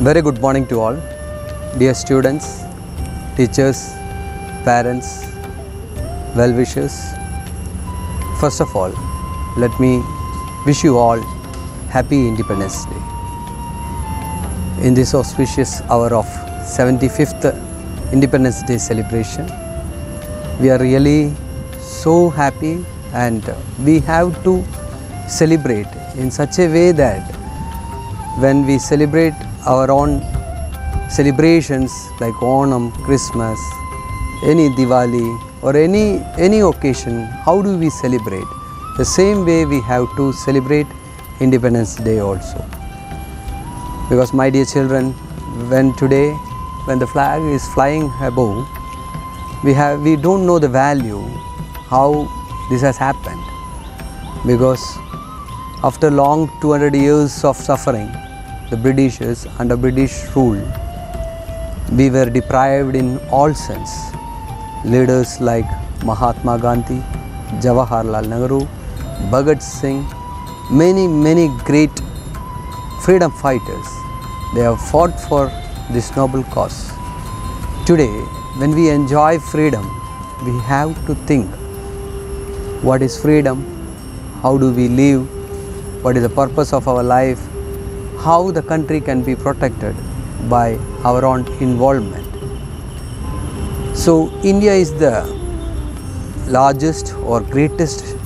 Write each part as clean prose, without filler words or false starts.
Very good morning to all, dear students, teachers, parents, well-wishers. First of all, let me wish you all Happy Independence Day. In this auspicious hour of 75th Independence Day celebration, we are really so happy and we have to celebrate in such a way that when we celebrate our own celebrations like Onam, Christmas, any Diwali or any occasion, how do we celebrate? The same way we have to celebrate Independence Day also. Because my dear children, when the flag is flying above, we don't know the value how this has happened. Because after long 200 years of suffering, the Britishers under British rule, we were deprived in all sense. Leaders like Mahatma Gandhi, Jawaharlal Nehru, Bhagat Singh, many great freedom fighters, they have fought for this noble cause. Today, when we enjoy freedom, we have to think, what is freedom? How do we live? What is the purpose of our life? How the country can be protected by our own involvement. So India is the largest or greatest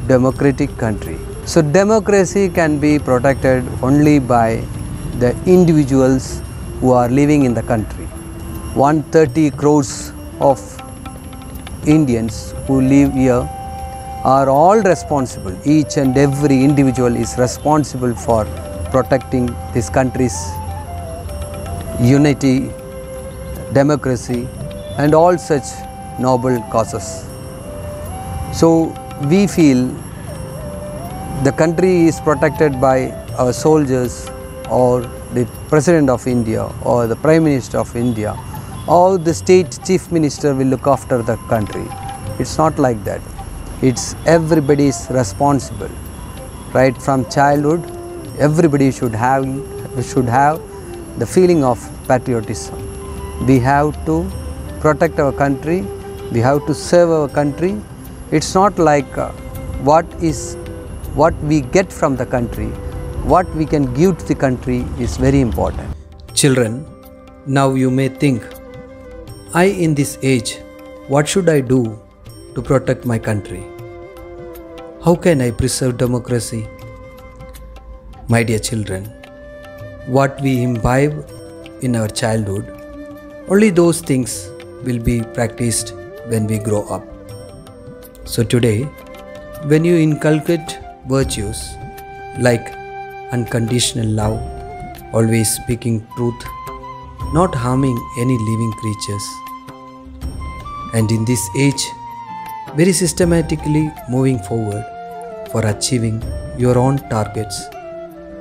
democratic country. So democracy can be protected only by the individuals who are living in the country. 130 crores of Indians who live here are all responsible. Each and every individual is responsible for protecting this country's unity, democracy and all such noble causes. So we feel the country is protected by our soldiers or the President of India or the Prime Minister of India or the state chief minister will look after the country. It's not like that. It's everybody's responsible. Right from childhood, everybody should have the feeling of patriotism. We have to protect our country. We have to serve our country. It's not like what we get from the country, what we can give to the country is very important. Children, now you may think, I in this age, what should I do to protect my country? How can I preserve democracy? My dear children, what we imbibe in our childhood, only those things will be practiced when we grow up. So today, when you inculcate virtues like unconditional love, always speaking truth, not harming any living creatures, and in this age, very systematically moving forward for achieving your own targets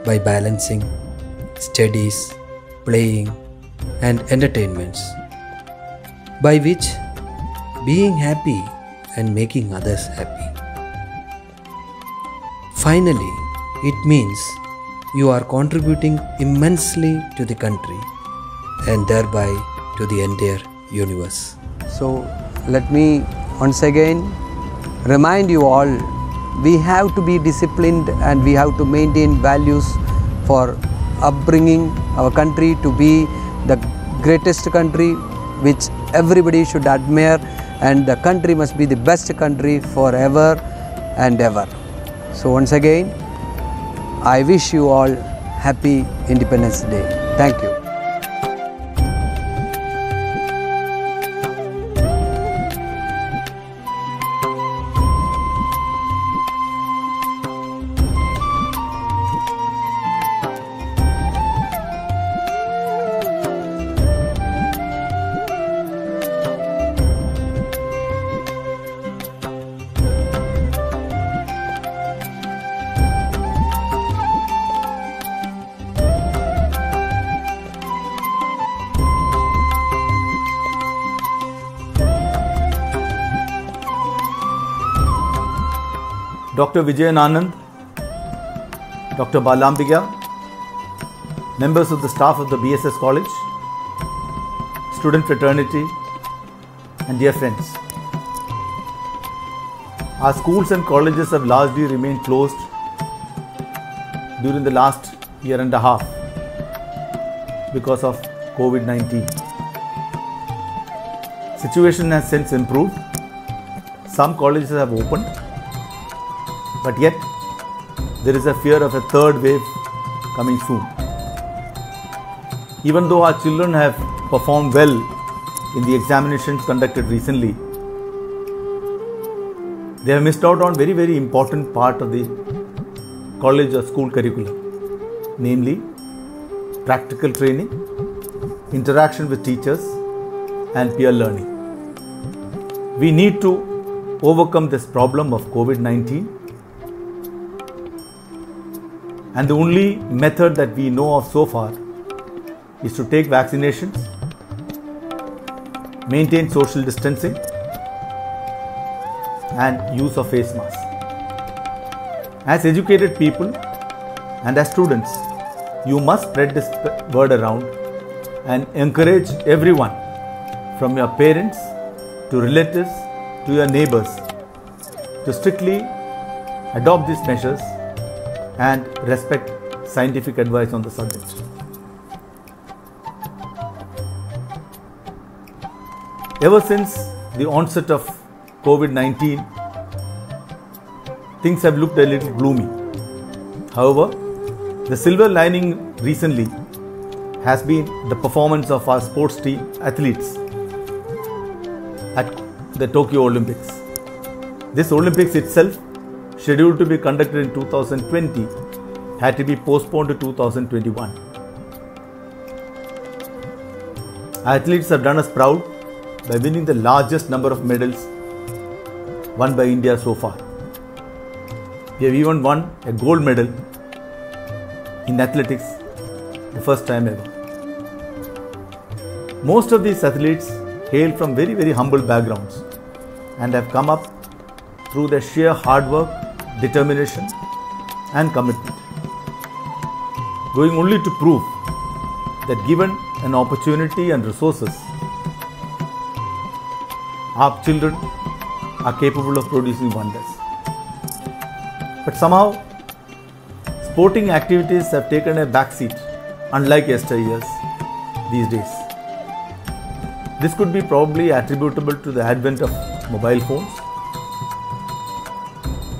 by balancing studies, playing and entertainments, by which being happy and making others happy. Finally, it means you are contributing immensely to the country and thereby to the entire universe. So let me once again remind you all, we have to be disciplined and we have to maintain values for upbringing our country to be the greatest country which everybody should admire, and the country must be the best country forever and ever. So once again, I wish you all Happy Independence Day. Thank you. Dr. Vijayan Anand, Dr. Balambika, members of the staff of the BSS College, student fraternity, and dear friends. Our schools and colleges have largely remained closed during the last year and a half because of COVID-19. Situation has since improved. Some colleges have opened, but yet there is a fear of a third wave coming soon. Even though our children have performed well in the examinations conducted recently, they have missed out on very important part of the college or school curriculum, namely practical training, interaction with teachers, and peer learning. We need to overcome this problem of COVID-19, and the only method that we know of so far is to take vaccinations, maintain social distancing, and use of face masks. As educated people and as students, you must spread this word around and encourage everyone, from your parents to relatives to your neighbors, to strictly adopt these measures and respect scientific advice on the subject. Ever since the onset of COVID-19, things have looked a little gloomy. However, the silver lining recently has been the performance of our sports team athletes at the Tokyo Olympics. This Olympics itself, scheduled to be conducted in 2020, had to be postponed to 2021. Our athletes have done us proud by winning the largest number of medals won by India so far. We have even won a gold medal in athletics, the first time ever. Most of these athletes hail from very humble backgrounds and have come up through their sheer hard work, determination, and commitment, going only to prove that given an opportunity and resources, our children are capable of producing wonders. But somehow, sporting activities have taken a backseat, unlike yesteryears these days. This could be probably attributable to the advent of mobile phones,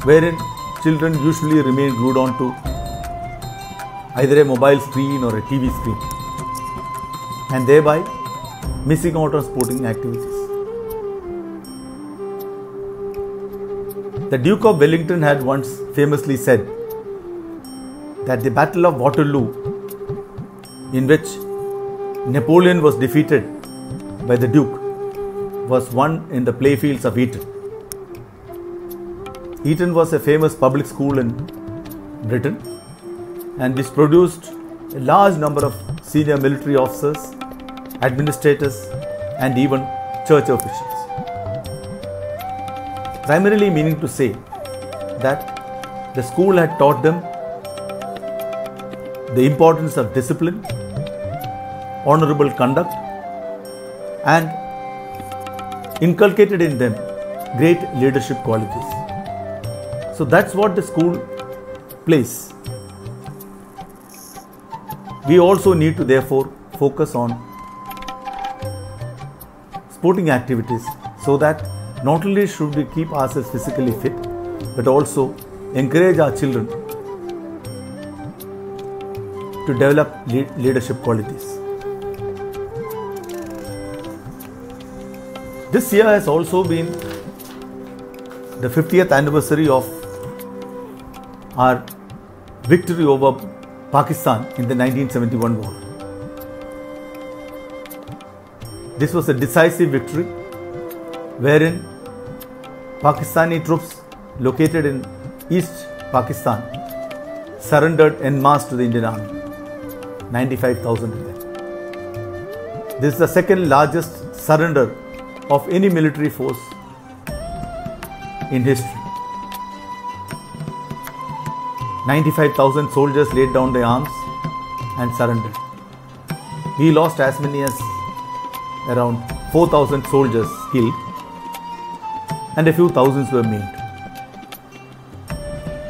wherein children usually remain glued on to either a mobile screen or a TV screen, and thereby missing out on sporting activities. The Duke of Wellington had once famously said that the Battle of Waterloo, in which Napoleon was defeated by the Duke, was won in the playfields of Eton. Eton was a famous public school in Britain, and this produced a large number of senior military officers, administrators, and even church officials. Primarily meaning to say that the school had taught them the importance of discipline, honorable conduct, and inculcated in them great leadership qualities. So that's what the school plays. We also need to therefore focus on sporting activities, so that not only should we keep ourselves physically fit, but also encourage our children to develop leadership qualities. This year has also been the 50th anniversary of our victory over Pakistan in the 1971 war. This was a decisive victory wherein Pakistani troops located in East Pakistan surrendered en masse to the Indian Army, 95,000 of them. This is the second largest surrender of any military force in history. 95,000 soldiers laid down their arms and surrendered. We lost as many as around 4,000 soldiers killed and a few thousands were maimed.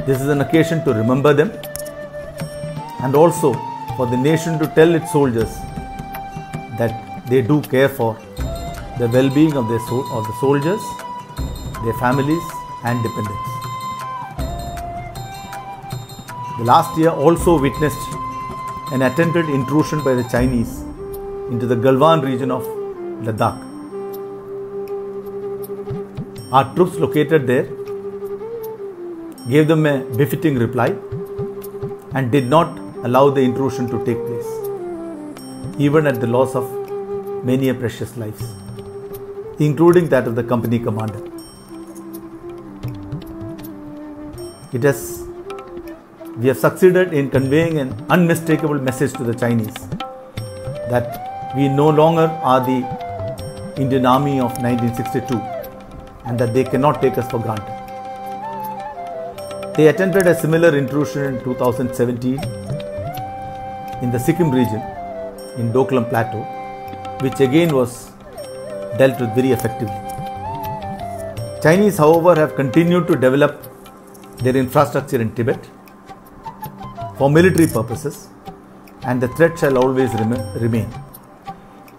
This is an occasion to remember them and also for the nation to tell its soldiers that they do care for the well-being of the soldiers, their families and dependents. The last year also witnessed an attempted intrusion by the Chinese into the Galwan region of Ladakh. Our troops located there gave them a befitting reply and did not allow the intrusion to take place, even at the loss of many precious lives, including that of the company commander. We have succeeded in conveying an unmistakable message to the Chinese that we no longer are the Indian Army of 1962 and that they cannot take us for granted. They attempted a similar intrusion in 2017 in the Sikkim region in Doklam Plateau, which again was dealt with very effectively. Chinese, however, have continued to develop their infrastructure in Tibet for military purposes, and the threat shall always remain.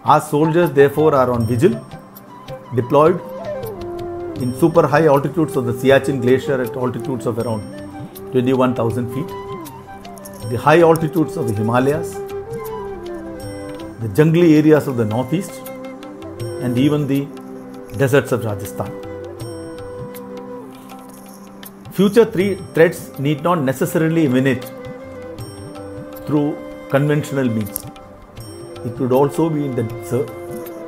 Our soldiers therefore are on vigil, deployed in super high altitudes of the Siachen Glacier at altitudes of around 21,000 feet, the high altitudes of the Himalayas, the jungly areas of the northeast, and even the deserts of Rajasthan. Future threats need not necessarily emanate through conventional means. It could also be in the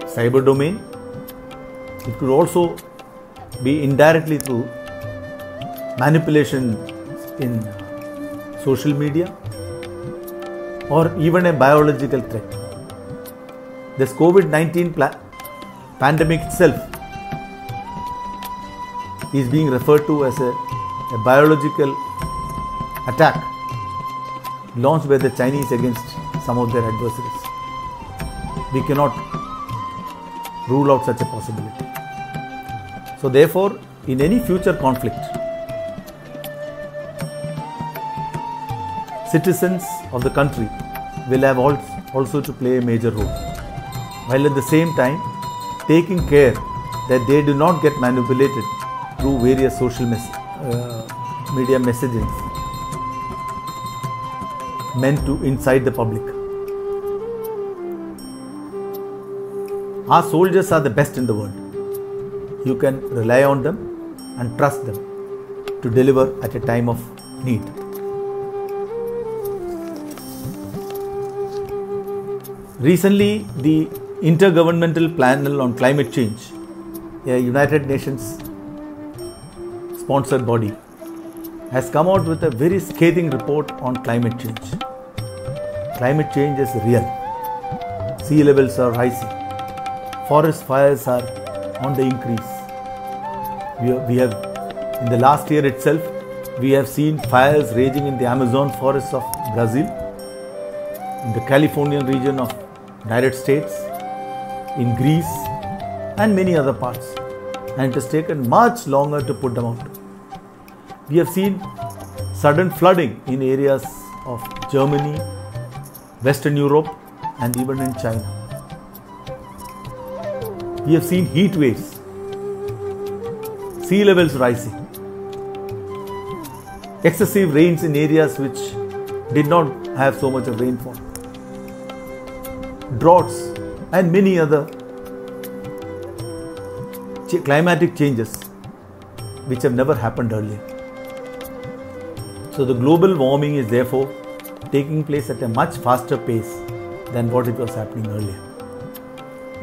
cyber domain. It could also be indirectly through manipulation in social media or even a biological threat. This COVID-19 pandemic itself is being referred to as a biological attack launched by the Chinese against some of their adversaries. We cannot rule out such a possibility. So therefore, in any future conflict, citizens of the country will have also to play a major role, while at the same time taking care that they do not get manipulated through various social media messages meant to incite the public. Our soldiers are the best in the world. You can rely on them and trust them to deliver at a time of need. Recently, the Intergovernmental Panel on Climate Change, a United Nations sponsored body, has come out with a very scathing report on climate change. Climate change is real. Sea levels are rising. Forest fires are on the increase. We have, in the last year itself, we have seen fires raging in the Amazon forests of Brazil, in the Californian region of United States, in Greece, and many other parts. And it has taken much longer to put them out. We have seen sudden flooding in areas of Germany, Western Europe, and even in China. We have seen heat waves, sea levels rising, excessive rains in areas which did not have so much of rainfall, droughts, and many other climatic changes which have never happened earlier. So the global warming is therefore taking place at a much faster pace than what it was happening earlier.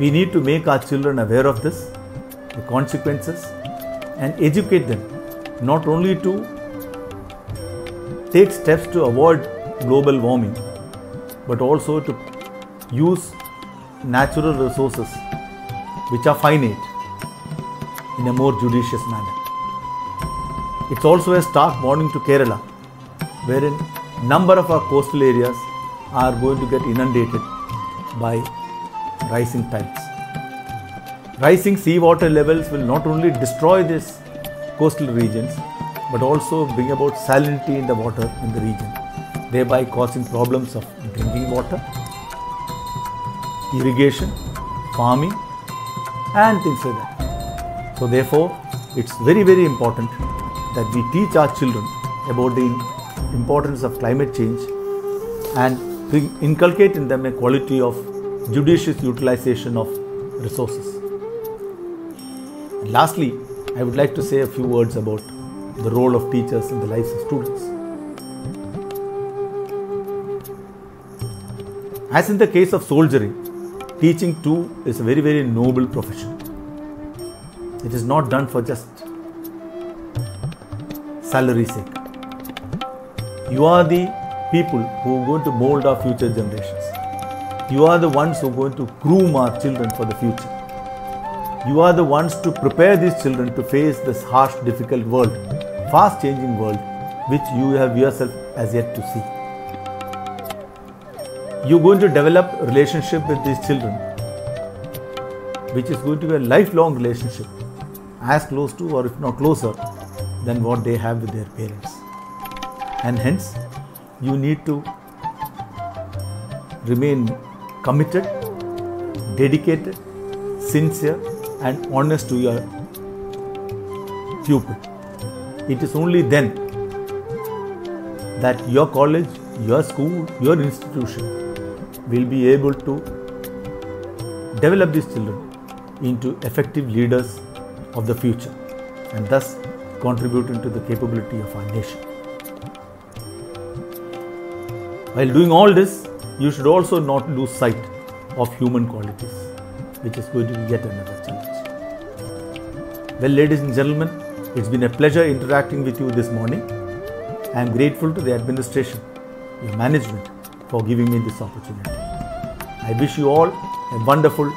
We need to make our children aware of this, the consequences, and educate them not only to take steps to avoid global warming, but also to use natural resources which are finite in a more judicious manner. It's also a stark warning to Kerala, wherein number of our coastal areas are going to get inundated by rising tides. Rising seawater levels will not only destroy these coastal regions but also bring about salinity in the water in the region, thereby causing problems of drinking water, irrigation, farming and things like that. So therefore, it's very, very important that we teach our children about the importance of climate change and inculcate in them a quality of judicious utilization of resources. And lastly, I would like to say a few words about the role of teachers in the lives of students. As in the case of soldiering, teaching too is a very, very noble profession. It is not done for just salary's sake. You are the people who are going to mold our future generations. You are the ones who are going to groom our children for the future. You are the ones to prepare these children to face this harsh, difficult world, fast changing world, which you have yourself as yet to see. You are going to develop a relationship with these children, which is going to be a lifelong relationship, as close to or if not closer than what they have with their parents. And hence, you need to remain committed, dedicated, sincere and honest to your pupil. It is only then that your college, your school, your institution will be able to develop these children into effective leaders of the future and thus contributing to the capability of our nation. While doing all this, you should also not lose sight of human qualities, which is going to be yet another challenge. Well, ladies and gentlemen, it's been a pleasure interacting with you this morning. I am grateful to the administration, your management, for giving me this opportunity. I wish you all a wonderful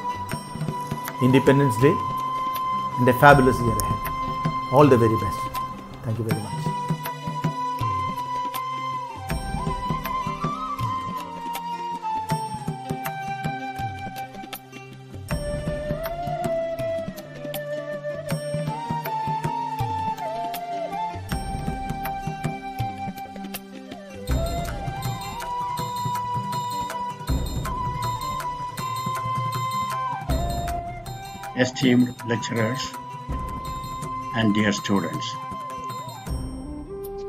Independence Day and a fabulous year ahead. All the very best. Thank you very much. Esteemed lecturers and dear students,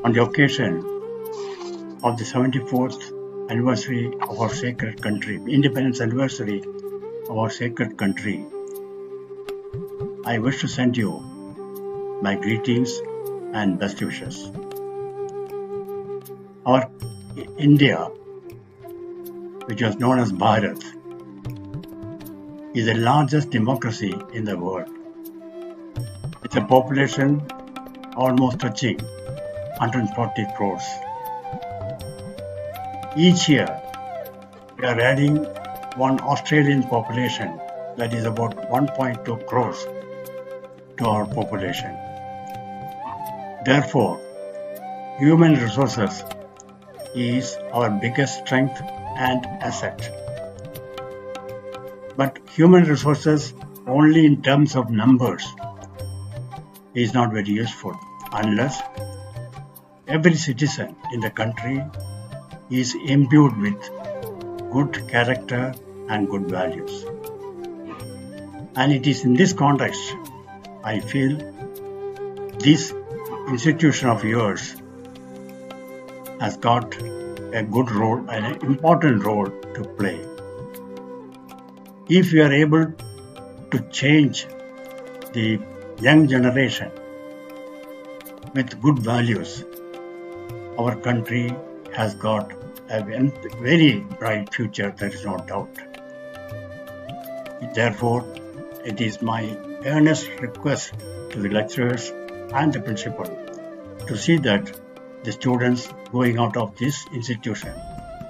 on the occasion of the 74th anniversary of our sacred country, independence anniversary of our sacred country, I wish to send you my greetings and best wishes. Our India, which was known as Bharat, is the largest democracy in the world, with a population almost touching 140 crores. Each year, we are adding one Australian population, that is about 1.2 crores, to our population. Therefore, human resources is our biggest strength and asset. But human resources only in terms of numbers is not very useful unless every citizen in the country is imbued with good character and good values. And it is in this context I feel this institution of yours has got a good role and an important role to play. If we are able to change the young generation with good values, our country has got a very bright future, there is no doubt. Therefore, it is my earnest request to the lecturers and the principal to see that the students going out of this institution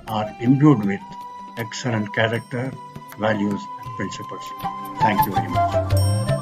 are imbued with excellent character, values and principles. Thank you very much.